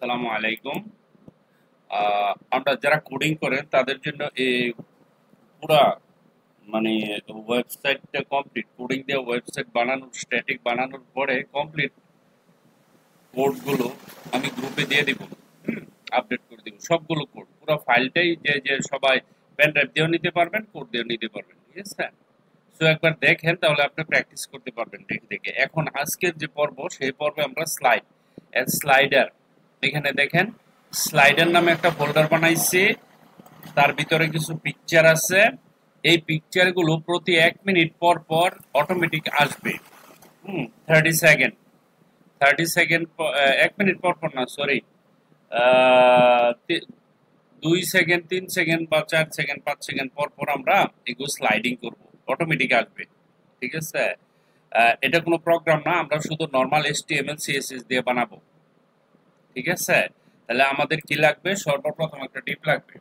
আসসালামু আলাইকুম। আমরা যারা কোডিং করেন তাদের জন্য এই পুরা মানে ওয়েবসাইটটা কমপ্লিট কোডিং দিয়ে ওয়েবসাইট বানানোর স্ট্যাটিক বানানোর পরে কমপ্লিট কোডগুলো আমি গ্রুপে দিয়ে দিব। আপডেট করে দিব সবগুলো কোড পুরো ফাইলটাই যে যে সবাই পেন ড্রাইভ দিয়েও নিতে পারবেন, কোড দিয়েও নিতে পারবেন। ঠিক আছে? সো একবার দেখেন তাহলে আপনি প্র্যাকটিস করতে পারবেন দেখে দেখে। এখন আজকের যে পর্ব সেই পর্বে আমরা স্লাইডার এখানে দেখেন স্লাইডার নামে একটা ফোল্ডার বানাইছি। তার ভিতরে কিছু পিকচার আছে। এই পিকচার গুলো প্রতি 1 মিনিট পর পর অটোমেটিক আসবে। 30 সেকেন্ড 30 সেকেন্ড 1 মিনিট পর পর না, সরি, 2 সেকেন্ড 3 সেকেন্ড বা 4 সেকেন্ড 5 সেকেন্ড পর পর আমরা এগুলো স্লাইডিং করব, অটোমেটিক আসবে। ঠিক আছে? এটা কোনো প্রোগ্রাম না, আমরা শুধু নর্মাল HTML CSS দিয়ে বানাবো। ঠিক আছে? তাহলে আমাদের কি লাগবে? সর্বপ্রথম একটা ডিপ লাগবে,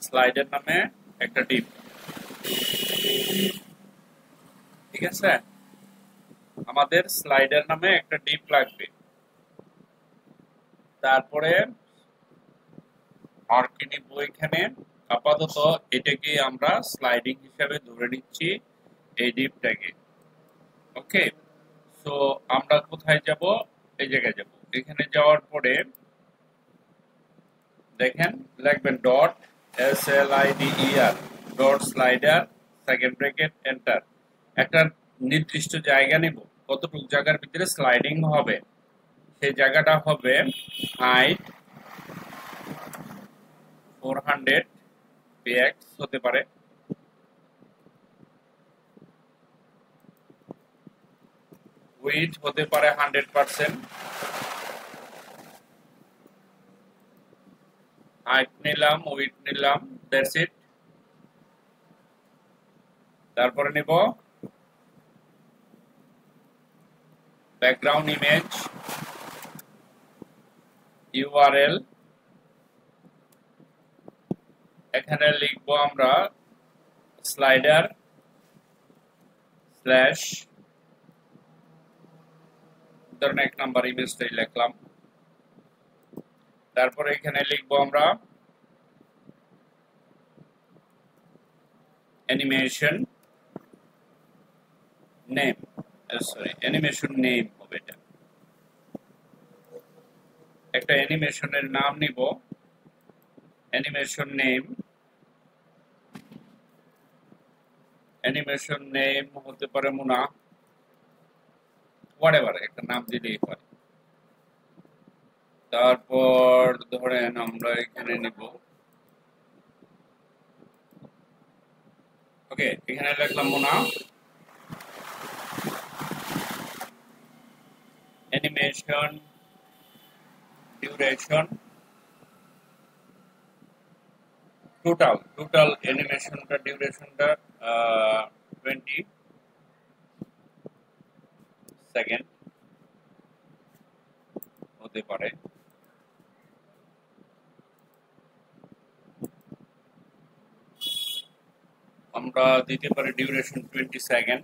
স্লাইডার নামে একটা ডিপ। ঠিক আছে? আমাদের স্লাইডার নামে একটা ডিপ লাগবে। তারপরে আর কি নিব এখানে? আপাতত এটাকে আমরা স্লাইডিং হিসাবে ধরে নিচ্ছি, এই ডিপটাকে। ওকে, সো আমরা কোথায় যাব? এই জায়গায় যাব। এখানে যাওয়ার পরে দেখেন লিখবেন dot SLIDER dot slider second bracket enter. একটা নির্দিষ্ট জায়গা নিব, কতটুকু জায়গার ভিতরে স্লাইডিং হবে সেই জায়গাটা হবে হাইট 400 px হতে পারে, উইডথ হতে পারে 100%, হাইট নিলাম, উইডথ নিলাম, দ্যাটস ইট। তারপরে নিব ব্যাকগ্রাউন্ড ইমেজ, URL। এখানে লিখবো আমরা স্লাইডার স্ল্যাশ, ধরেন 1 নাম্বার ইমেজটাই লিখলাম। তারপরে এখানে লিখবো আমরা animation name, sorry animation name হবে এটা। একটা অ্যানিমেশনের নাম নিব, অ্যানিমেশন নেম হতে পারে মুনা, হোয়াটএভার একটা নাম দিলেই হয়। তারপর ধরেন আমরা এখানে নিব, ওকে, এখানে লিখলাম মুনা অ্যানিমেশন ডিউরেশন টোটাল অ্যানিমেশনটা ডিউরেশনটা 20 সেকেন্ড হতে পারে। আমরা দিতে পারি ডিউরেশন 20 সেকেন্ড।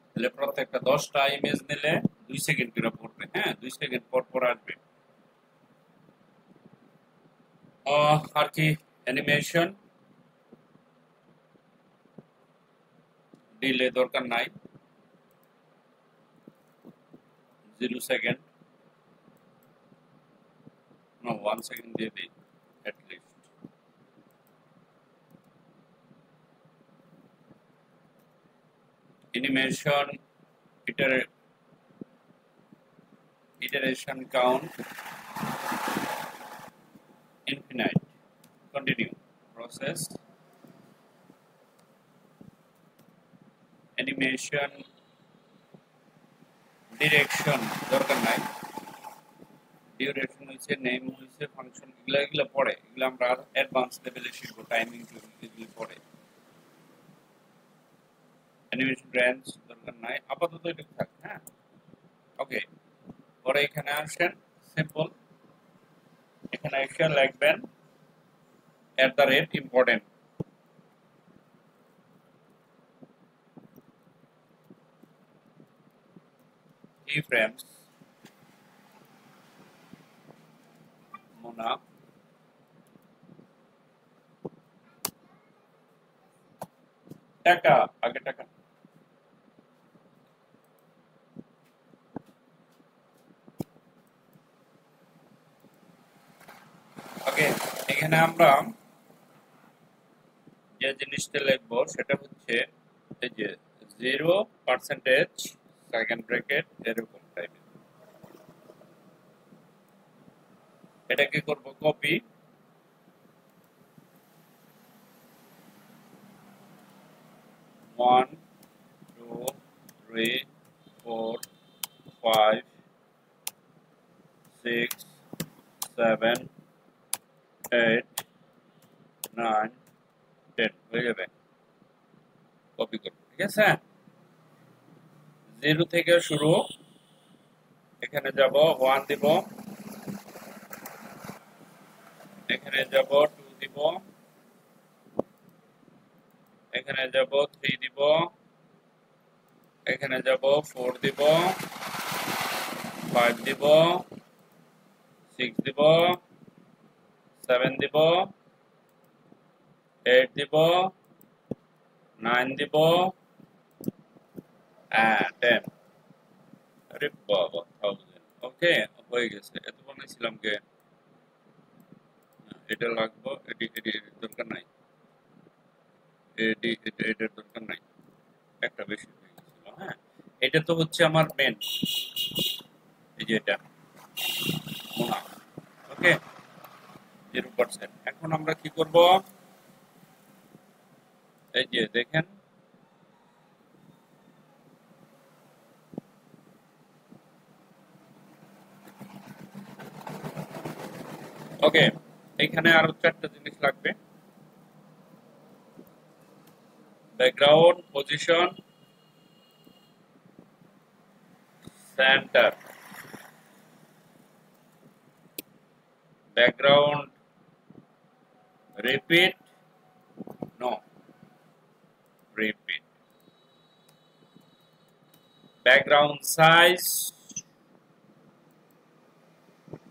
তাহলে প্রত্যেকটা 10টা ইমেজ নিলে 2 সেকেন্ড করে পড়বে। হ্যাঁ, 2 সেকেন্ড পর পর আসবে। আর কি অ্যানিমেশন ডিলে দরকার নাই, 0 সেকেন্ড, 1 সেকেন্ড দিয়ে দিই at least. Animation iteration count infinite, continue process. Animation direction দরকার নাই, ডিউরেশন হচ্ছে, নেম হচ্ছে, ফাংশন, এগুলা পড়ে, এগুলো আমরা অ্যাডভান্স লেভেলে শিখবো, টাইমিং এগুলো পড়ে। অ্যানিমেশন রেঞ্জ দরকার নাই, আপাতত এটা থাক। হ্যাঁ, ওকে। পরে এখানে আসেন, সিম্পল, এখানে এসে লিখবেন @ ইম্পর্টেন্ট। 20 frames মোনা টাকা আগে টাকা ওকে এখানে আমরা যে জিনিসটা লিখবো সেটা হচ্ছে এই যে 0% সেকেন্ড ব্র্যাকেট এরকম টাইপের এটা কি করব কপি 1 2 3 4 5 6 7 8 9 10 হয়ে যাবে কপি করব ঠিক আছে 0 থেকে শুরু এখানে যাব 1 দিব এখানে যাব 2 দিব এখানে যাব 3 দিব এখানে যাব 4 দিব 5 দিব 6 দিব 7 দিব 8 দিব 9 দিব and 10 আরে বাবা 1000 ওকে হয়ে গেছে এত বানাইছিলাম কে এটা লাগবে এটি দরকার নাই এটার দরকার নাই একটা বেশি হয়ে গেছিল হ্যাঁ এটা তো হচ্ছে আমার মেন এই যে এটা মোনা ওকে 0% এখন আমরা কি করব এই যে দেখেন ওকে এখানে আরো চারটা জিনিস লাগবে background position centre background repeat no repeat background size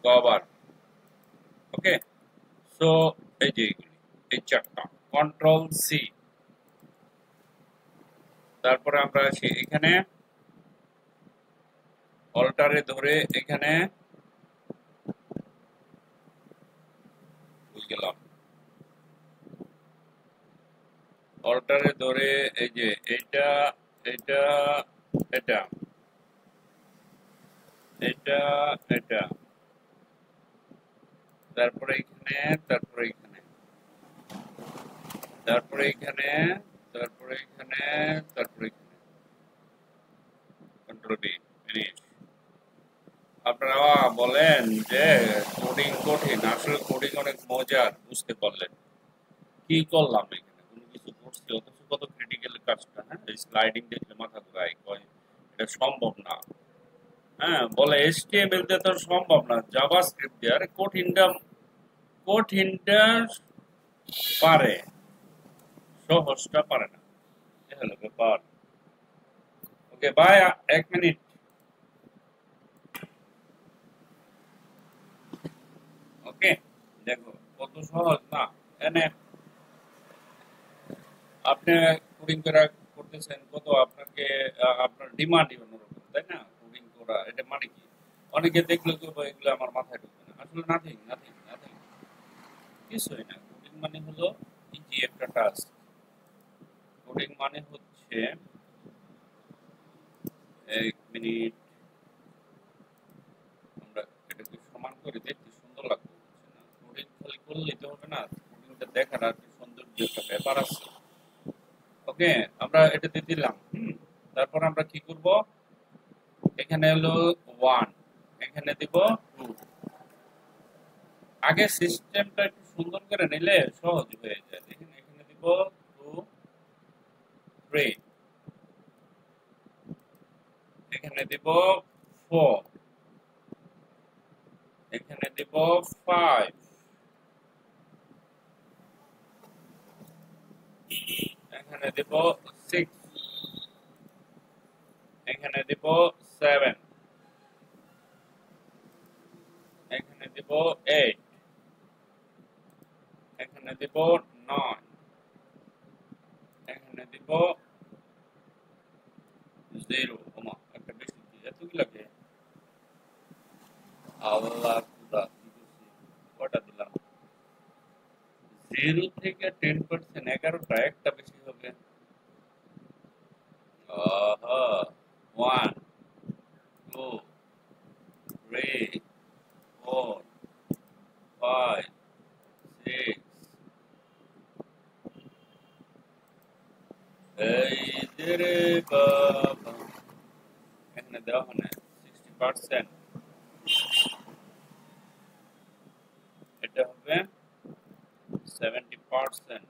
cover okay so এই যে এই চারটা কন্ট্রোল সি তারপরে আমরা আসি এখানে অল্টারে ধরে এখানে গেলাম অল্টারে ধরে এই যে এটা এটা এটা এটা এটা তারপরে এখানে তারপরে এখানে তারপরে এখানে তারপরে এখানে তারপরে এখানে কন্ট্রোল বি ফিনিশ আপনারা বলেন যে কোডিং কঠিন আসলে কোডিং অনেক মজার বুঝতে পারলেন কি করলাম এখানে কোনো কিছু করছি অথচ কত ক্রিটিক্যাল কাজটা হ্যাঁ স্লাইডিং দেখলে মাথা ঘুরায় কয় এটা সম্ভব না হ্যাঁ বলে HTML দিয়ে তো সম্ভব না জাভাস্ক্রিপ্ট দিয়ে আরে কঠিনটা পারে সহজটা পারে না এ হলো ব্যাপার ওকে বাই 1 মিনিট ওকে দেখো কত সহজ না এনে আপনি কোডিং করা করতেছেন কত আপনাকে আপনার ডিমান্ডই অন্যরকম তাই না কোডিং করা এটা মানে কি অনেকে দেখলে তো এগুলো আমার মাথায় ঢুকবে না আসলে নাথিং নাথিং নাথিং কিছুই না কোডিং মানে হলো ইজি একটা টাস্ক কোডিং মানে হচ্ছে 1 মিনিট আমরা এটাকে সমান করে দেখতে সুন্দর লাগবে না কোডিং খালি করলেই তো হবে না কোডিংটা দেখার আর সৌন্দর্য একটা ব্যাপার আছে ওকে আমরা এটাতে দিলাম তারপর আমরা কি করব এখানে হলো 1 এখানে দিব 2 আগে সিস্টেমটা একটু সুন্দর করে নিলে সহজ হয়ে যায় দেখেন এখানে দিব 2 3 এখানে দিব 4 এখানে দিব 5 এখানে দিব 6 এখানে দিব 7 দিব 0 ওমা একটা বেশি এত কি লাগে আল্লাহ খুদা কি করছি কয়টা দিলাম 0 থেকে 10% 11টা একটা বেশি হবে আহা 1 2 3 4 5 6 এই যে রে বাবা এখানে দেওয়া হয় না 60% এটা হবে 70%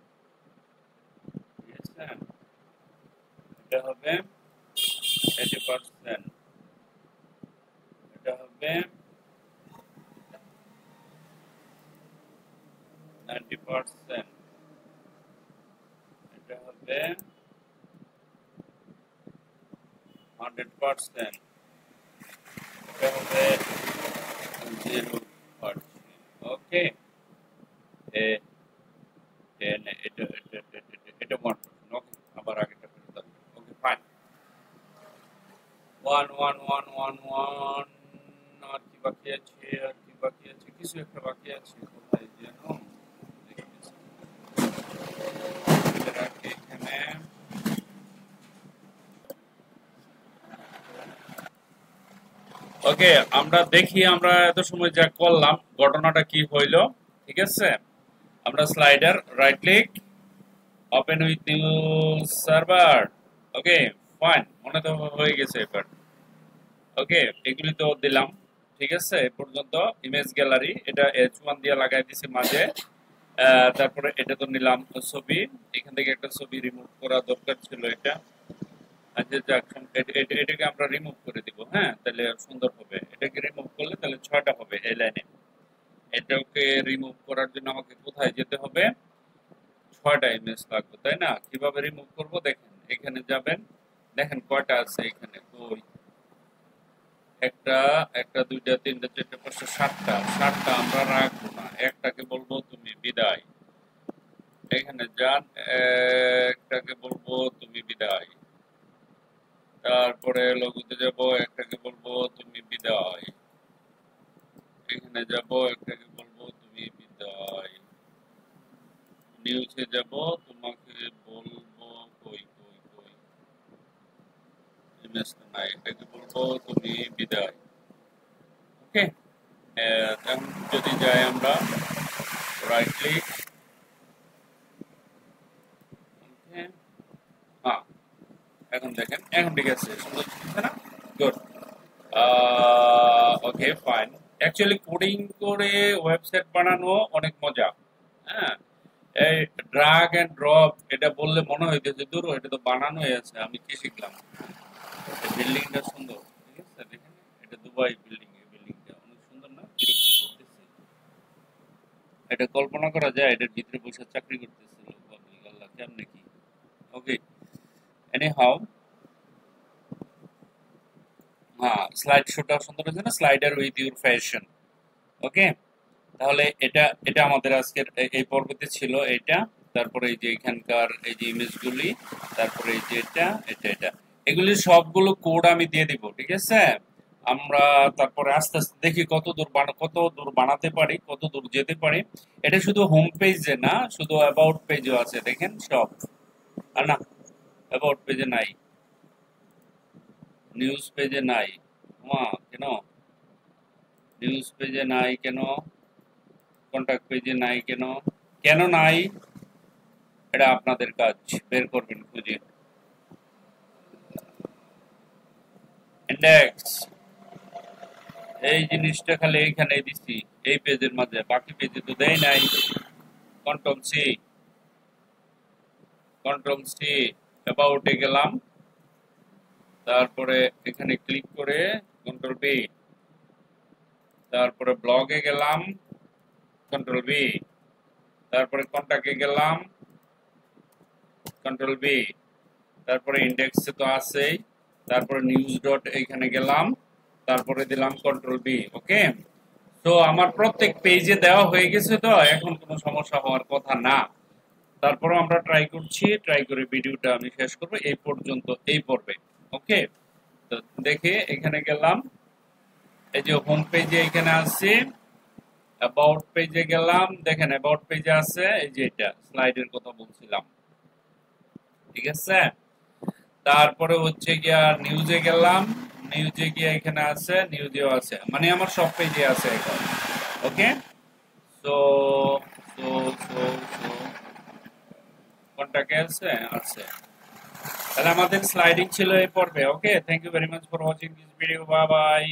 ঠিক আছে এটা হবে 80% এটা হবে 90% এটা হবে 100% এটা হবে 0%. ওকে এটা 1%. ওকে আবার আগেটা ফেরত আসবে ওকে ফাইন 1 আর কি বাকি আছে কিছু একটা বাকি আছে কোথায় যেন দেখতেছি এটা রাখি এখানে ওকে আমরা দেখি আমরা এত সময় যা করলাম ঘটনাটা কি হইলো ঠিক আছে আমরা slider right click open with new server okay fine মনে তো হয়ে গেছে এবার ওকে এগুলি তো দিলাম ঠিক আছে এ পর্যন্ত ইমেজ গ্যালারি এটা H1 দিয়ে লাগাই দিছি মাঝে তারপরে এটা তো নিলাম ছবি এখান থেকে একটা ছবি রিমুভ করা দরকার ছিল এটা আচ্ছা যাক এটাকে আমরা রিমুভ করে দিব হ্যাঁ তাহলে সুন্দর হবে এটাকে রিমুভ করলে তাহলে 6টা হবে এই লাইনে এটাকে রিমুভ করার জন্য আমাকে কোথায় যেতে হবে 6টা ইমেজ লাগবে তাই না কিভাবে রিমুভ করব দেখেন এখানে যাবেন দেখেন কয়টা আছে এখানে কই একটা দুইটা তিনটা চারটা পাঁচটা সাতটা আমরা রাখবো না একটাকে বলবো তুমি বিদায় এখানে যান একটাকে বলবো তুমি বিদায় তারপরে লঘুতে যাব একটাকে বলবো তুমি বিদায় এখানে যাব একটাকে বলবো তুমি বিদায় নিউজে যাব তোমাকে বলবো কই ইমেজ নাই এটাকে বলবো তুমি বিদায় ওকে এখন যদি যাই আমরা রাইট ক্লিক ওকে হ্যাঁ এখন দেখেন এখন ঠিক আছে সুন্দর হচ্ছে না good okay fine actually coding করে ওয়েবসাইট বানানো অনেক মজা হ্যাঁ এই ড্রাগ এন্ড ড্রপ এটা বললে মনে হইতেছে দূর এটা তো বানানোই আছে আমি কি শিখলাম বিল্ডিংটা সুন্দর ঠিক আছে দেখেন এটা দুবাই বিল্ডিং এই বিল্ডিংটা অনেক সুন্দর না কিরকম করতেছে এটা কল্পনা করা যায় এটার ভিতরে বসে চাকরি করতেছিল আল্লাহ কেমনে কি ওকে এনি হাউ হ্যাঁ স্লাইড শোটা সুন্দর হয়েছে না স্লাইডার উইথ ইউর ফ্যাশন ওকে তাহলে এটা আমাদের আজকের এই পর্বতে ছিল এটা তারপরে এই যে এখানকার এই যে ইমেজগুলি তারপরে এই যে এটা এগুলি সবগুলো কোড আমি দিয়ে দিব ঠিক আছে আমরা তারপরে আস্তে আস্তে দেখি কত দূর বানাতে পারি কত দূর যেতে পারি এটা শুধু হোম পেজে না শুধু অ্যাবাউট পেজও আছে দেখেন সব আর না অ্যাবাউট পেজে নাই নিউজ পেজে নাই কেন নিউজ পেজে নাই কেন কন্টাক্ট পেজে নাই কেন কেন নাই এটা আপনাদের কাজ বের করবেন খুঁজে ইন্ডেক্স এই জিনিসটা খালি এইখানে দিছি এই পেজের মাঝে বাকি পেজে তো দেয় নাই কন্ট্রোল সি অ্যাবাউটে গেলাম তারপরে এখানে ক্লিক করে কন্ট্রোল বি তারপরে ব্লগে গেলাম কন্ট্রোল বি তারপরে কন্টাক্টে গেলাম কন্ট্রোল বি তারপরে ইন্ডেক্সে তো আছেই তারপরে নিউজ ডট এখানে গেলাম তারপরে দিলাম কন্ট্রোল বি ওকে তো আমার প্রত্যেক পেজে দেওয়া হয়ে গেছে তো এখন কোনো সমস্যা হওয়ার কথা না তারপরও আমরা ট্রাই করছি, ট্রাই করে ভিডিওটা আমি শেষ করব এই পর্যন্ত, এই পর্বে। ওকে, তো দেখে এখানে গেলাম, এই যে হোম পেজে এখানে আসছি, অ্যাবাউট পেজে গেলাম, দেখেন অ্যাবাউট পেজে আছে এই যে এটা স্লাইডের কথা বলছিলাম, ঠিক আছে। তারপরে হচ্ছে গিয়া নিউজে গেলাম, নিউজে গিয়ে এখানে আছে, নিউজেও আছে, মানে আমার সব পেজে আছে এখন। Okay, so so so so কোনটাকে আছে আছে, তাহলে আমাদের স্লাইডিং ছিল এই পর্বে। Okay, thank you very much for watching this video, bye by.